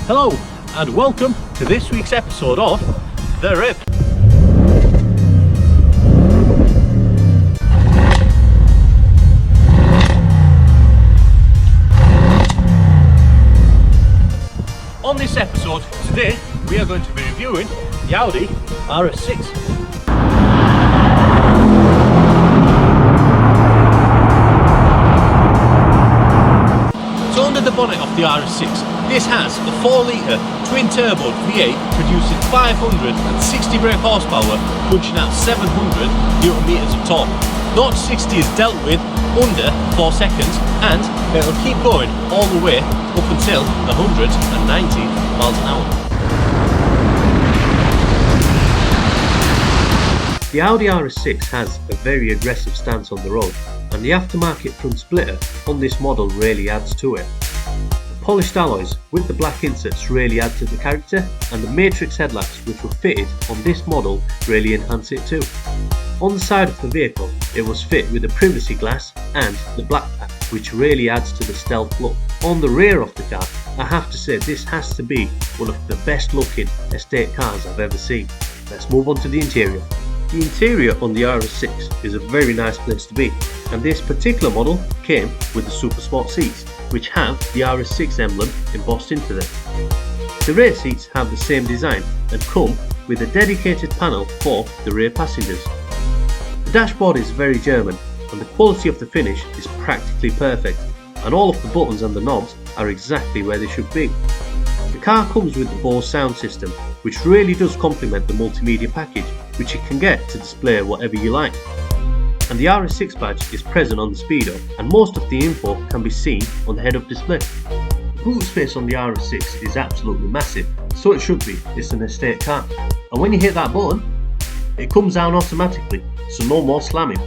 Hello and welcome to this week's episode of The Rip. On this episode today we are going to be reviewing the Audi RS6. So under the bonnet of the RS6, this has a 4-litre twin-turbo V8 producing 560 brake horsepower, punching out 700 Nm of torque. 0 to 60 is dealt with under 4 seconds, and it will keep going all the way up until 190 miles an hour. The Audi RS6 has a very aggressive stance on the road, and the aftermarket front splitter on this model really adds to it. The polished alloys with the black inserts really add to the character, and the matrix headlights which were fitted on this model really enhance it too. On the side of the vehicle it was fit with a privacy glass and the black pack, which really adds to the stealth look. On the rear of the car, I have to say this has to be one of the best looking estate cars I've ever seen. Let's move on to the interior. The interior on the RS6 is a very nice place to be, and this particular model came with the Super Sport seats, which have the RS6 emblem embossed into them. The rear seats have the same design and come with a dedicated panel for the rear passengers. The dashboard is very German, and the quality of the finish is practically perfect, and all of the buttons and the knobs are exactly where they should be. The car comes with the Bose sound system, which really does complement the multimedia package, which you can get to display whatever you like. And the RS6 badge is present on the speedo, and most of the info can be seen on the head-up display. The boot space on the RS6 is absolutely massive, so it should be. It's an estate car, and when you hit that button, it comes down automatically, so no more slamming.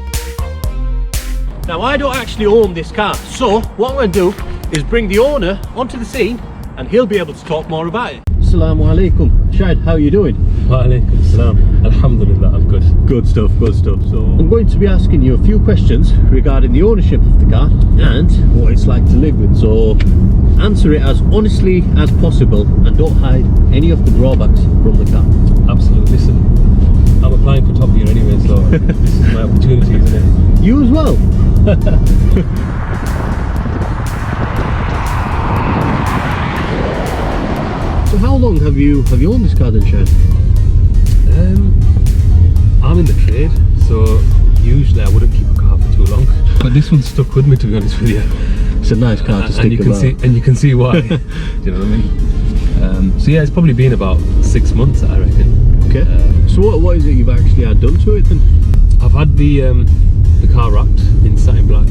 Now I don't actually own this car, so what I'm going to do is bring the owner onto the scene and he'll be able to talk more about it. Assalamu alaikum. Shahid, how are you doing? Wa alaikum salam. Alhamdulillah, I'm good. Good stuff, good stuff. So I'm going to be asking you a few questions regarding the ownership of the car and what it's like to live with. So answer it as honestly as possible and don't hide any of the drawbacks from the car. Absolutely. Listen, I'm applying for top gear anyway, so this is my opportunity, isn't it? You as well. So how long have you owned this car then, Shane? I'm in the trade, so usually I wouldn't keep a car for too long, but this one stuck with me, to be honest with you. It's a nice car to stick about. And you can see why. Do you know what I mean? So yeah, it's probably been about 6 months, I reckon. Okay. So what is it you've actually had done to it then? I've had the car wrapped in satin black,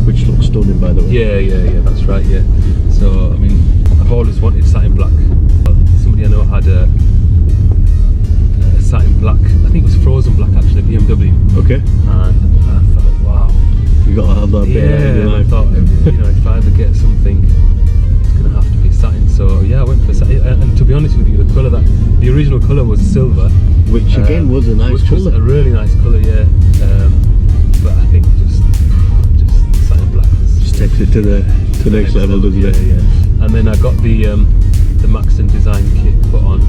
which looks stunning, by the way. Yeah, that's right. Yeah. So I mean, I've always wanted satin black. Somebody I know had a satin black, I think it was frozen black actually, BMW. Okay. And I thought, wow, you got to have that bit. Yeah, and I thought, you know, if I ever get something, it's going to have to be satin. So yeah, I went for satin. And to be honest with you, the colour the original colour was silver, which again was a nice colour. Was a really nice colour, yeah. But I think just satin black just takes it to the next level, doesn't it? Yeah. And then I got the Maxton design kit put on,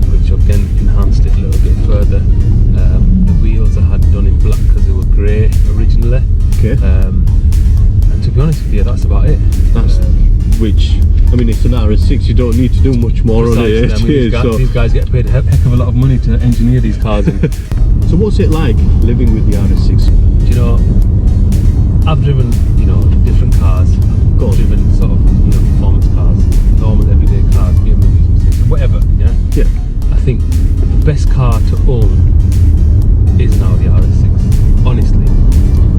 which again enhanced it a little bit further. The wheels I had done in black because they were grey originally. Okay. And to be honest with you, that's about it. That's which, I mean, it's an RS6, you don't need to do much more on it. I mean, these guys get paid a heck of a lot of money to engineer these cars. So what's it like living with the RS6? Do you know, I've driven, you know, different cars. I've driven sort of, you know, performance cars, normal everyday cars, BMWs, whatever, yeah? Yeah. I think the best car to own is now the RS6, honestly,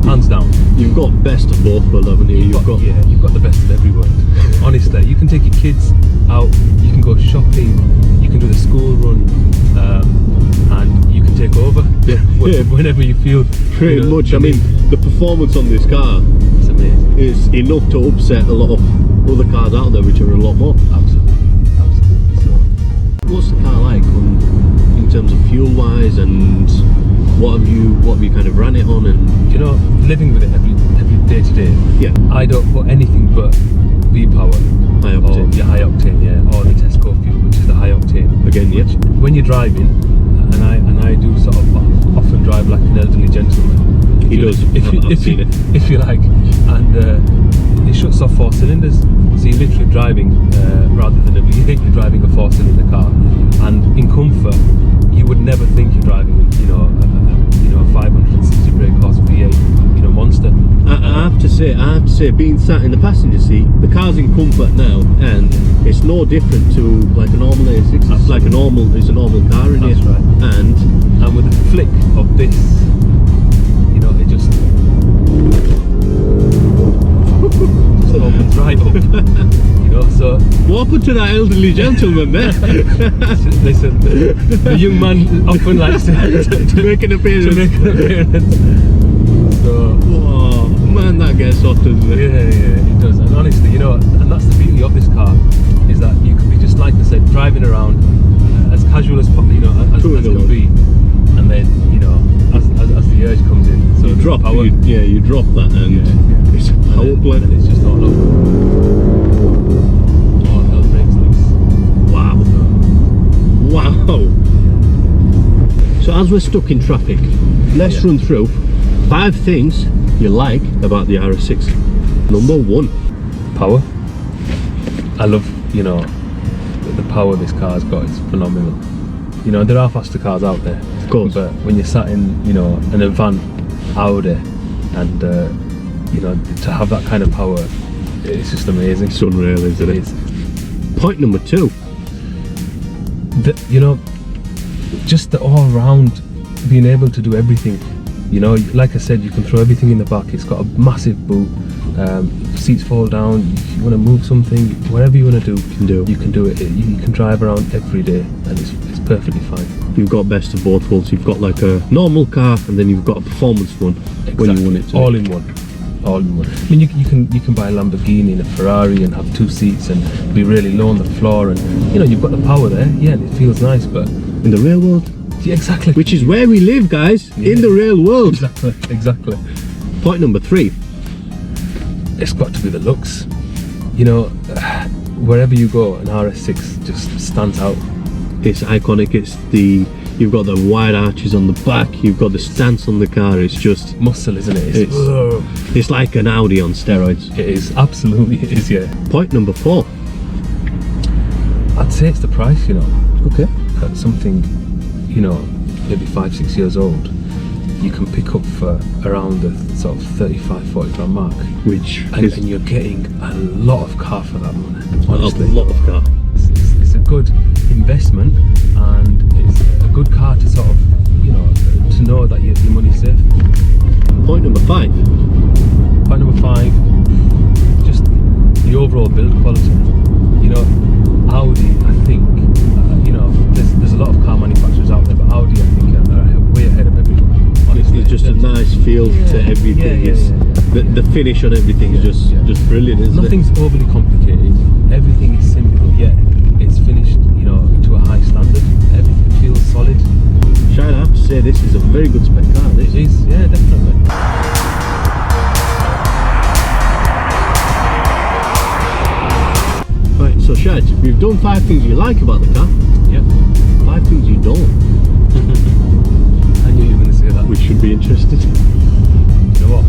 hands down. You've got best of both worlds, haven't you? You've got the best of every world. Honestly, you can take your kids out, you can go shopping, you can do the school run, and you can take over whenever you feel. Pretty much. I mean, the performance on this car is enough to upset a lot of other cars out there, which are a lot more. Absolutely. So, what's the car like in terms of fuel wise, and what have you kind of ran it on? And do you know, living with it every day to day, I don't put anything but V-Power, high octane. High octane, when you're driving, and I do sort of often drive like an elderly gentleman. He does. If you like, and it shuts off 4 cylinders, so you're literally driving rather than a V8, you're driving a 4-cylinder car, and in comfort, you would never think you're driving, a 560 brake horse V8, monster. I have to say, being sat in the passenger seat, the car's in comfort now, and it's no different to like a normal A6. It's Absolutely. like it's a normal car in That's here. right. And with the flick of this, it just opens right up. So What happened to that elderly gentleman there? listen, the young man often likes to make an appearance. So, oh man, that gets hot, doesn't it? yeah, it does. And honestly, and that's the beauty of this car, is that you can be, just like I said, driving around as casual as as can be, and then as the urge comes in, so you drop power. you drop that, and it's a power plant. And it's just all over. Oh, hell breaks loose. Wow. So as we're stuck in traffic, let's run through 5 things you like about the RS6. Number 1, Power. I love, the power this car's got is phenomenal. There are faster cars out there, of course, but when you're sat in, an Avant, Audi, and to have that kind of power, it's just amazing. It's unreal, isn't it? Point number 2. Just the all-round being able to do everything. Like I said, you can throw everything in the back. It's got a massive boot. Seats fall down. If you want to move something, whatever you want to do, you can do it. You can drive around every day, and it's perfectly fine. You've got best of both worlds. You've got like a normal car, and then you've got a performance one. Exactly. When you want it to. All in one. I mean, you can buy a Lamborghini and a Ferrari and have 2 seats and be really low on the floor, and you've got the power there. Yeah, and it feels nice, but in the real world. Yeah, exactly. Which is where we live, guys. Yeah. In the real world. Exactly. Point number 3. It's got to be the looks. Wherever you go, an RS6 just stands out. It's iconic. You've got the wide arches on the back. You've got the stance on the car. It's just muscle, isn't it? It's like an Audi on steroids. It is, absolutely it is, yeah. Point number 4. I'd say it's the price, Okay. Something, maybe 5-6 years old, you can pick up for around the sort of 35-40 grand mark, and you're getting a lot of car for that money. Honestly, a lot of car. It's a good investment, and it's a good car to sort of, to know that your money's safe. Point number 5. Point number 5, just the overall build quality. Audi, I think, there's a lot of car manufacturers out there, but Audi, I think, are way ahead of everyone. Honestly, it's just a nice feel to everything. The finish on everything is just brilliant, isn't Nothing's overly complicated. Everything is simple, yet it's finished, to a high standard. Everything feels solid. Shine, I have to say, this is a very good spec car. This is, yeah, definitely. Right, so Shad, we've done 5 things you like about the car. Yep. 5 things you don't. I knew you were going to say that. Which should be interesting. You know what,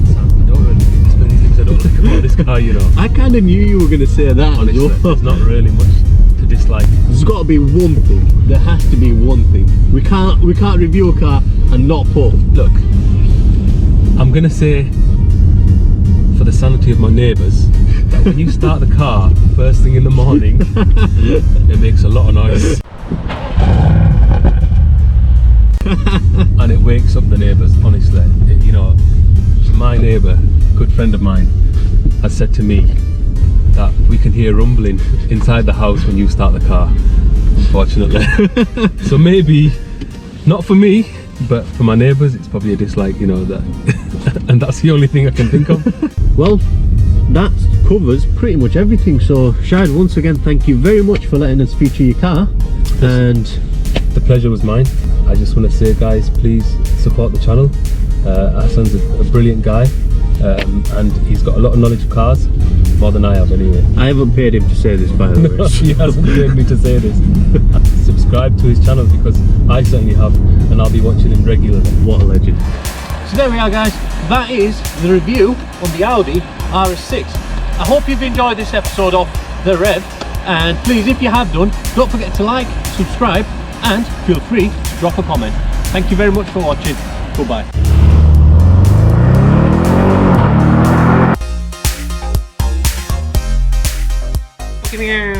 Sam, I don't really think there's many things I don't like about this car, I kind of knew you were going to say that. Honestly, there's not really much to dislike. There's got to be one thing. There has to be one thing. We can't review a car and not put. Look, I'm going to say, for the sanity of my neighbours, that when you start the car first thing in the morning, it makes a lot of noise. And it wakes up the neighbours, honestly. My neighbour, good friend of mine, has said to me that we can hear rumbling inside the house when you start the car, unfortunately. So maybe, not for me, but for my neighbours, it's probably a dislike, that. And that's the only thing I can think of. Well, that covers pretty much everything. So Shad, once again, thank you very much for letting us feature your car. And the pleasure was mine. I just want to say, guys, please support the channel. Hassan's a brilliant guy, and he's got a lot of knowledge of cars, more than I have anyway. I haven't paid him to say this, by the way. He hasn't paid me to say this. Subscribe to his channel because I certainly have, and I'll be watching him regularly. What a legend. So there we are, guys. That is the review on the Audi RS6. I hope you've enjoyed this episode of The Rev, and please, if you have done, don't forget to like, subscribe, and feel free to drop a comment. Thank you very much for watching. Goodbye. Come here.